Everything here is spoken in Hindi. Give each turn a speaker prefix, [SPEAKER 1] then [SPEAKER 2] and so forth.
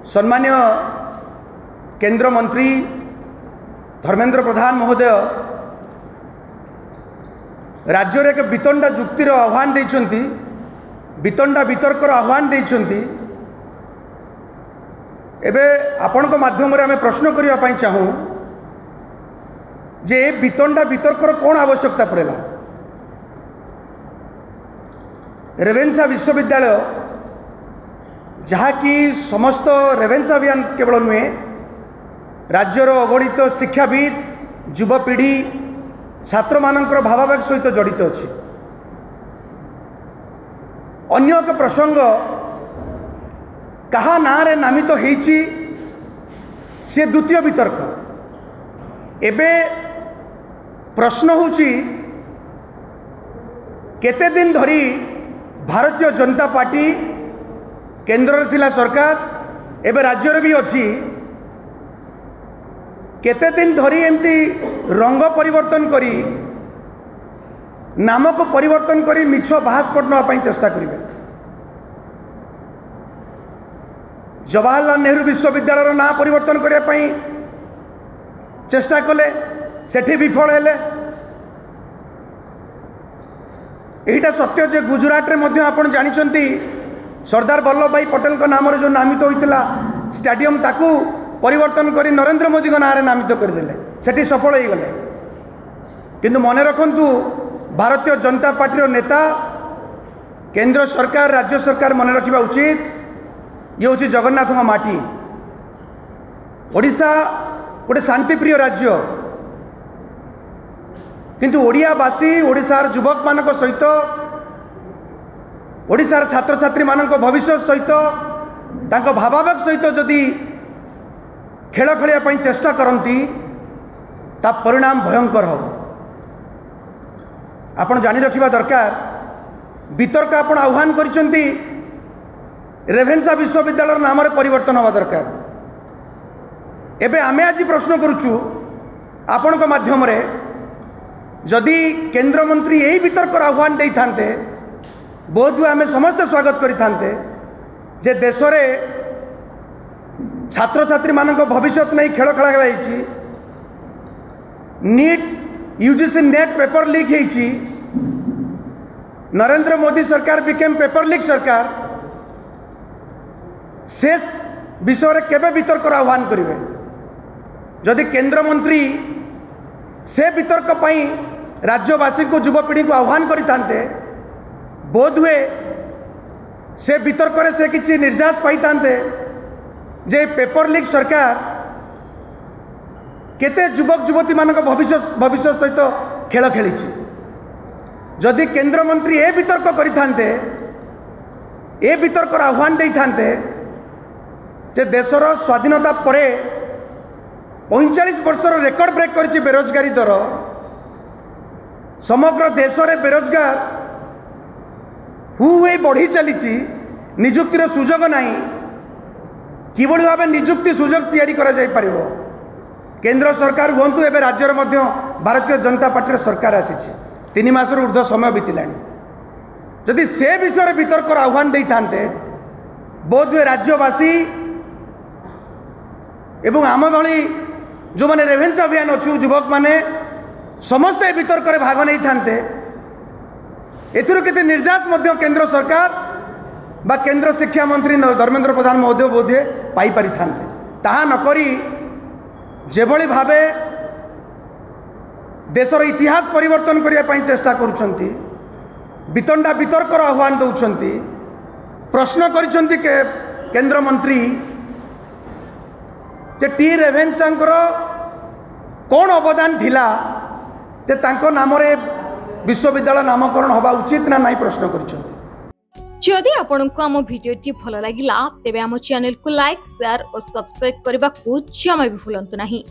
[SPEAKER 1] सम्मान्य केंद्र मंत्री धर्मेंद्र प्रधान महोदय राज्य रे एक वितंडा जुक्तिर आह्वान देइछंती, वितंडा वितर्कर आह्वान देइछंती। एबे आपनक माध्यम रे आमे प्रश्न करिया पई चाहूँ जे वितंडा वितर्कर कौन आवश्यकता पड़ेला। रेवेन्सा विश्वविद्यालय जहाँकि समस्त रेवेन्सा अभियान केवल नुहे राज्यर अगणित शिक्षाविद युवपीढ़ी छात्र मानकर भावावेग सहित जड़ित अच्छे। अन्य एक प्रसंग कहा ना रे नामित होईछि से द्वितीय वितर्क। एबे प्रश्न होची केते दिन धरी भारतीय जनता पार्टी केंद्र रे थिला सरकार एबे राज्य रे भी अछि, केते दिन धरी एमती रंग परिवर्तन करी नाम को परिवर्तन करी मिछ बाहास पटना पई चेष्टा करिवे। जवाहरलाल नेहरू विश्वविद्यालय ना परिवर्तन करिया पई चेष्टा कले, सेठी विफल हेले। एटा सत्य जे गुजरात रे मध्य आपण जानिचंती सरदार वल्लभ भाई पटेल को नाम रे जो नामित होइतिला स्टेडियम ताकू परिवर्तन करी नरेंद्र मोदी को नाम रे नामित करदेले, सेठी सफल हो गले। किंतु मने रखंतु भारतीय जनता पार्टी नेता केंद्र सरकार राज्य सरकार मने रखिबा उचित ये हूँ जगन्नाथ माटी। ओडिशा गोटे शांतिप्रिय राज्य, किंतु ओडियावासी ओडिशार युवक मानक सहित ओडिशार छात्र छात्री मानक भविष्य सहित तांको भावावेग सहित जदि खेल खेलिया पई चेष्टा करती ता परिणाम भयंकर हो। आपण जानि रखिबा दरकार वितर्क आपण आह्वान करिसंती रेवेन्सा विश्वविद्यालय नाम रे परिवर्तन होवा दरकार। एबे आमे आज प्रश्न करूछु आपण को माध्यम रे जदि केंद्र मंत्री यही वितर्क आह्वान दे थांते बहुत आमे समस्त स्वागत करि थांते जे देश रे छात्र छात्री मानक भविष्य नहीं खेल खेला गलाइछि। NEET UGC NET paper leak होइछि, नरेंद्र मोदी सरकार बिकेम पेपर लीक सरकार। शेष विषय रे केबे वितर्क आह्वान करिवे? जदि केंद्र मंत्री से वितर्क पई राज्यवासी को युवपीढ़ी को आह्वान करितांते बोध हुए से वितर्क रे से किछि निर्यास पाइतांते जे पेपर लीक सरकार केते युवक युवती मानक भविष्य सहित खेल खेली। जदि केंद्र मंत्री ए वितर्क करितांते ए वितर्क आह्वान देइतांते जे देशर स्वाधीनता परे 45 वर्षर रेकर्ड ब्रेक करिछि बेरोजगारी दर। समग्र देश रे बेरोजगार हुए बढ़ी चली, निजुक्तिर सुजोग नहीं। किभली भाव निजुक्ति सुजोग तैयारी करा जाय परिबो? केंद्र सरकार हुंतु एबे राज्यर मध्य भारतीय जनता पार्टी सरकार आसीछि, 3 मासर ऊर्ध्व समय बीतिलानी। जदि से विषय वितर्क आह्वान दे थांते बोध हुए राज्यवासी एवं आम भली जो माने रेवेन्सा अभियान अच्छु युवक माने समस्त वितर्क रे भाग नहीं थांते। एथुर केते निर्यास मध्य केंद्र सरकार बा केंद्र शिक्षा मंत्री धर्मेंद्र प्रधान महोदय बोधे पाई पारि थांते। ताहा नकरी जेभली भावे देशर इतिहास परिवर्तन करिया पई चेष्टा करूछंती, वितंडा वितर्क आह्वान दउछंती, प्रश्न करिछंती के केंद्र मंत्री जे टी रेवेन्सांकर कौन अवदान थिला जे तांको नाम रे विश्वविद्यालय नामकरण होबा उचित ना नहीं प्रश्न करिछंती।
[SPEAKER 2] जदि आपंक आम भिडी भल लगा तेब आम चैनल को लाइक शेयर और सब्सक्राइब करने को जमा भी भूलु नहीं।